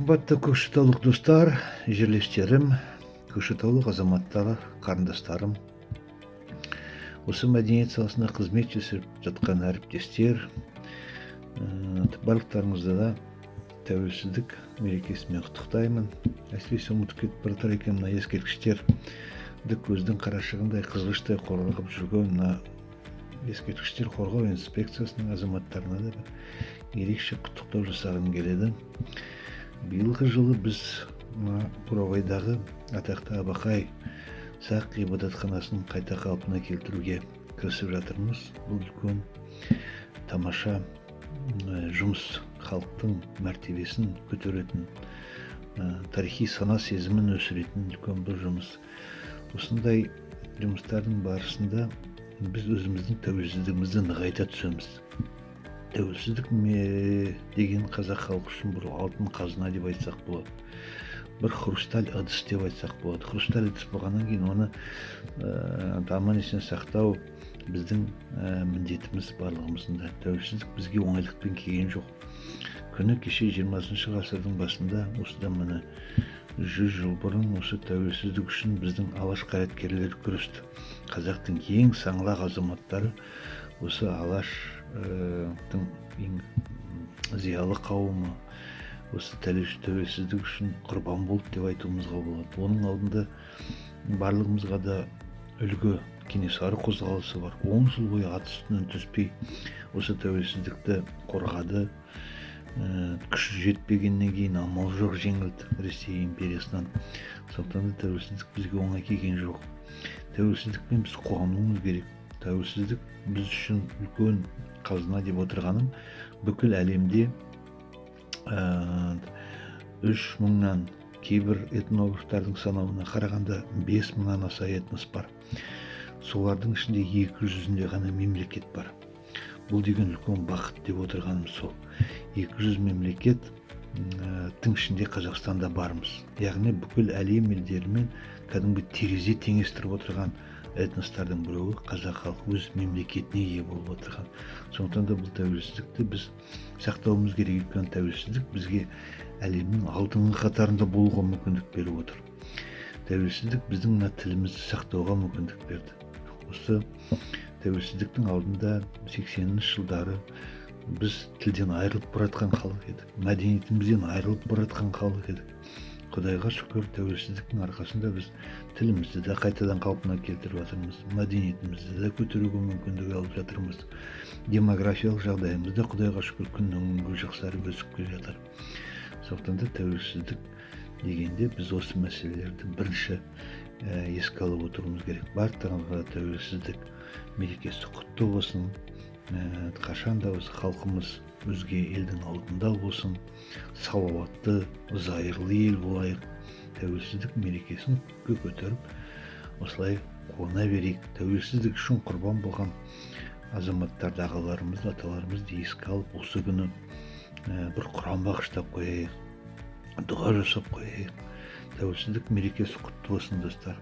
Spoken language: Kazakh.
Қымбатты көкшетаулық достар, жерлестерім, көкшетаулық азаматтар, қарындастарым, осы мәдениет саласында қызмет жасап жатқан әріптестер, барлықтарыңызды да тәуелсіздік мерекесімен құттықтаймын. Әсіресе ұмытып кетіп бара жатыр екен мына ескерткіштерді көздің қарашығындай қызғыштай қорғап жүрген мына ескерткіштер қорғау инспекциясының азаматтарына да ерекше құттықтау жасағым келеді. Биылғы жылы біз Бурабайдағы атақты Абақай Сақ ғибадатханасын қайта қалпына келтіруге кірісіп жатырмыз. Бұл үлкен тамаша жұмыс, халықтың мәртебесін көтеретін, тарихи сана сезімін өсіретін үлкен бір жұмыс. Осындай жұмыстардың барысында біз өзіміздің тәуелсіздігімізді нығайта түсеміз. Тәуелсіздік деген қазақ халқы үшін бір алтын қазына деп айтсақ болады. Бір хрусталь ыдыс деп айтсақ болады. Хрусталь ыдыс болғаннан кейін оны аман есен сақтау біздің міндетіміз барлығымыздың. Тәуелсіздік бізге оңайлықпен келген жоқ. Күні кеше 20 ғасырдың басында, осыдан міне 100 жыл бұрын осы тәуелсіздік үшін біздің алаш қайраткерлері күресті. Қазақтың ең саңлақ азаматтары осы алаштың ең зиялы қауымы осы тәуелсіздік үшін құрбан болды деп айтуымызға болады. Оның алдында барлығымызға да үлгі Кенесары қозғалысы бар. 10 жыл бойы ат үстінен түспей осы тәуелсіздікті қорғады. Күші жетпегеннен кейін амал жоқ жеңілді Ресей империясынан. Сондықтан да тәуелсіздік бізге оңай келген жоқ. Тәуелсіздікпен біз қуануымыз керек. Тәуелсіздік біз үшін үлкен қазына деп отырғаным, бүкіл әлемде 3000-нан, кейбір этнографтардың санауына қарағанда 5000-нан аса этнос бар. Солардың ішінде 200-інде ғана мемлекет бар. Бұл деген үлкен бақыт деп отырғаным сол. 200 мемлекеттің ішінде Қазақстанда бармыз. Яғни бүкіл әлем елдерімен кәдімгі терезе теңестіріп отырған этностардың біреуі қазақ халқы өз мемлекетіне ие болып отырған. Сондықтан да бұл тәуелсіздікті біз сақтауымыз керек. Өйткені тәуелсіздік бізге әлемнің алдыңғы қатарында болуға мүмкіндік беріп отыр. Тәуелсіздік біздің тілімізді сақтауға мүмкіндік берді. Осы тәуелсіздіктің алдында 80-ші жылдары біз тілден айырылып баратқан халық едік. Мәдениетімізден айырылып баратқан халық едік. Құдайға шүкір, тәуелсіздіктің арқасында біз тілімізді де қайтадан қалпына келтіріп жатырмыз. Мәдениетімізді де көтеруге мүмкіндік алып жатырмыз. Демографиялық жағдайымыз да Құдайға шүкір күннен күнге жақсарып өсіп келе жатыр. Сондықтан да тәуелсіздік дегенде біз осы мәселелерді бірінші еске алып отыруымыз керек. Барлықтарыңызға тәуелсіздік мерекесі құтты болсын. Қашанда осы халқымыз өзге елдің алдында болсын, салауатты, зайырлы ел болайық. Тәуелсіздік мерекесін көкке көтеріп, осылай қуана берейік. Тәуелсіздік үшін құрбан болған азаматтарды, ағаларымызды, аталарымызды еске алып, осы күні бір құран бағыштап қояйық, дұға жасап қояйық. Тәуелсіздік мерекесі құтты болсын достар.